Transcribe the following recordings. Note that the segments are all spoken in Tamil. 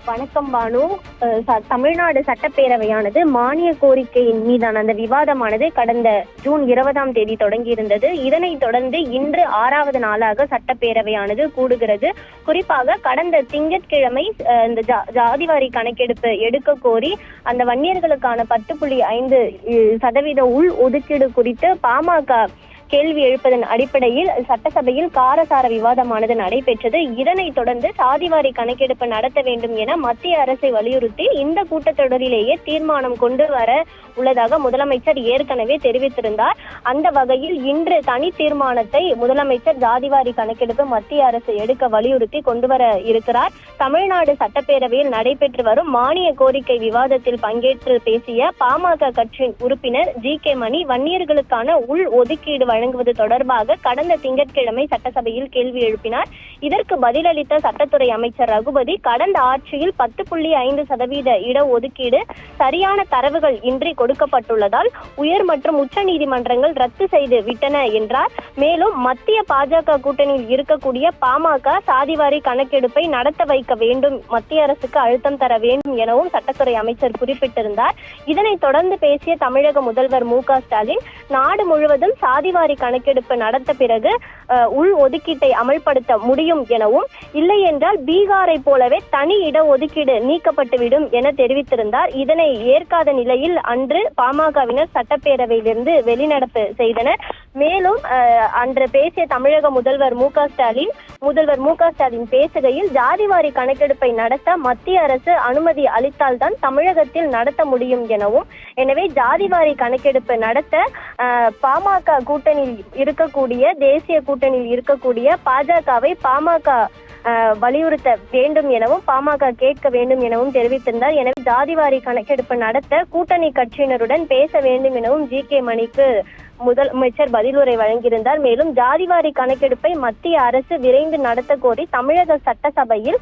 வணக்கம் பானு. தமிழ்நாடு சட்டப்பேரவையானது மானிய கோரிக்கையின் மீதான அந்த விவாதமானது கடந்த ஜூன் 20ஆம் தேதி தொடங்கியிருந்தது. இதனைத் தொடர்ந்து இன்று 6வது நாளாக சட்டப்பேரவையானது கூடுகிறது. குறிப்பாக கடந்த திங்கட்கிழமை இந்த ஜாதிவாரி கணக்கெடுப்பு எடுக்க கோரி அந்த வன்னியர்களுக்கான 10.5% உள் ஒதுக்கீடு குறித்து பாமக கேள்வி எழுப்பதன் அடிப்படையில் சட்டசபையில் காரசார விவாதமானது நடைபெற்றது. இதனைத் தொடர்ந்து சாதிவாரி கணக்கெடுப்பு நடத்த வேண்டும் என மத்திய அரசை வலியுறுத்தி இந்த கூட்டத்தொடரிலேயே தீர்மானம் கொண்டு வர உள்ளதாக முதலமைச்சர் ஏற்கனவே தெரிவித்திருந்தார். அந்த வகையில் இன்று தனி தீர்மானத்தை முதலமைச்சர் ஜாதிவாரி கணக்கெடுப்பு மத்திய அரசு எடுக்க வலியுறுத்தி கொண்டு வர இருக்கிறார். தமிழ்நாடு சட்டப்பேரவையில் நடைபெற்று வரும் மானிய கோரிக்கை விவாதத்தில் பங்கேற்று பேசிய பாமக கட்சி உறுப்பினர் ஜி.கே. மணி வன்னியர்களுக்கான உள் ஒதுக்கீடு வழங்குவது தொடர்பாக கடந்த திங்கட்கிழமை சட்டசபையில் கேள்வி எழுப்பினார். இதற்கு பதிலளித்த சட்டத்துறை அமைச்சர் ரகுபதி, கடந்த ஆட்சியில் 10.5% இடஒதுக்கீடு சரியான தரவுகள் இன்றி கொடுக்கப்பட்டுள்ளதால் உயர் மற்றும் உச்ச நீதிமன்றங்கள் ரத்து செய்து விட்டன என்றார். மேலும் மத்திய பாஜக கூட்டணியில் இருக்கக்கூடிய பாமக சாதிவாரி கணக்கெடுப்பை நடத்த வைக்க வேண்டும், மத்திய அரசுக்கு அழுத்தம் தர வேண்டும் எனவும் சட்டத்துறை அமைச்சர் குறிப்பிட்டிருந்தார். இதனைத் தொடர்ந்து பேசிய தமிழக முதல்வர் மு.க. ஸ்டாலின், நாடு முழுவதும் சாதிவாரி கணக்கெடுப்பு நடத்த பிறகு உள் ஒதுக்கீட்டை அமல்படுத்த முடியும் எனவும், இல்லை என்றால் பீகாரை போலவே தனி இடஒதுக்கீடு நீக்கப்பட்டுவிடும் என தெரிவித்திருந்தார். இதனை ஏற்காத நிலையில் அன்று பாமகவினர் சட்டப்பேரவையிலிருந்து வெளிநடப்பு செய்தனர். மேலும் அன்று பேசிய தமிழக முதல்வர் மு.க. ஸ்டாலின் பேசுகையில், ஜாதிவாரி கணக்கெடுப்பை நடத்த மத்திய அரசு அனுமதி அளித்தால்தான் தமிழகத்தில் நடத்த முடியும் எனவும், எனவே ஜாதிவாரி கணக்கெடுப்பு நடத்த பாமக கூட்டணியில் இருக்கக்கூடிய தேசிய கூட்டணியில் இருக்கக்கூடிய பாஜகவை பாமக வலியுறுத்த வேண்டும் எனவும் பாமக கேட்க வேண்டும் எனவும் தெரிவித்திருந்தார். எனவே ஜாதிவாரி கணக்கெடுப்பு நடத்த கூட்டணி கட்சியினருடன் பேச வேண்டும் எனவும் ஜி.கே. மணிக்கு முதலமைச்சர் பதிலுரை வழங்கியிருந்தார். மேலும் ஜாதிவாரி கணக்கெடுப்பை மத்திய அரசு விரைந்து நடத்த கோரி தமிழக சட்டசபையில்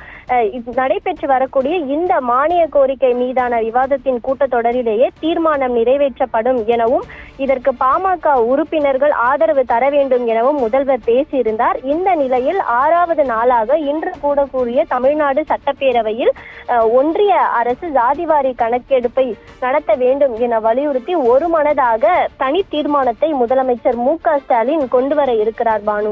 நடைபெற்று வரக்கூடிய இந்த மானிய கோரிக்கை மீதான விவாதத்தின் கூட்டத்தொடரிலேயே தீர்மானம் நிறைவேற்றப்படும் எனவும், இதற்கு பாமக உறுப்பினர்கள் ஆதரவு தர வேண்டும் எனவும் முதல்வர் பேசியிருந்தார். இந்த நிலையில் 6வது நாளாக இன்று கூடக்கூடிய தமிழ்நாடு சட்டப்பேரவையில் ஒன்றிய அரசு ஜாதிவாரி கணக்கெடுப்பை நடத்த வேண்டும் என வலியுறுத்தி ஒருமனதாக தனி தீர்மானத்தை முதலமைச்சர் மு.க. ஸ்டாலின் கொண்டு வர இருக்கிறார் பானு.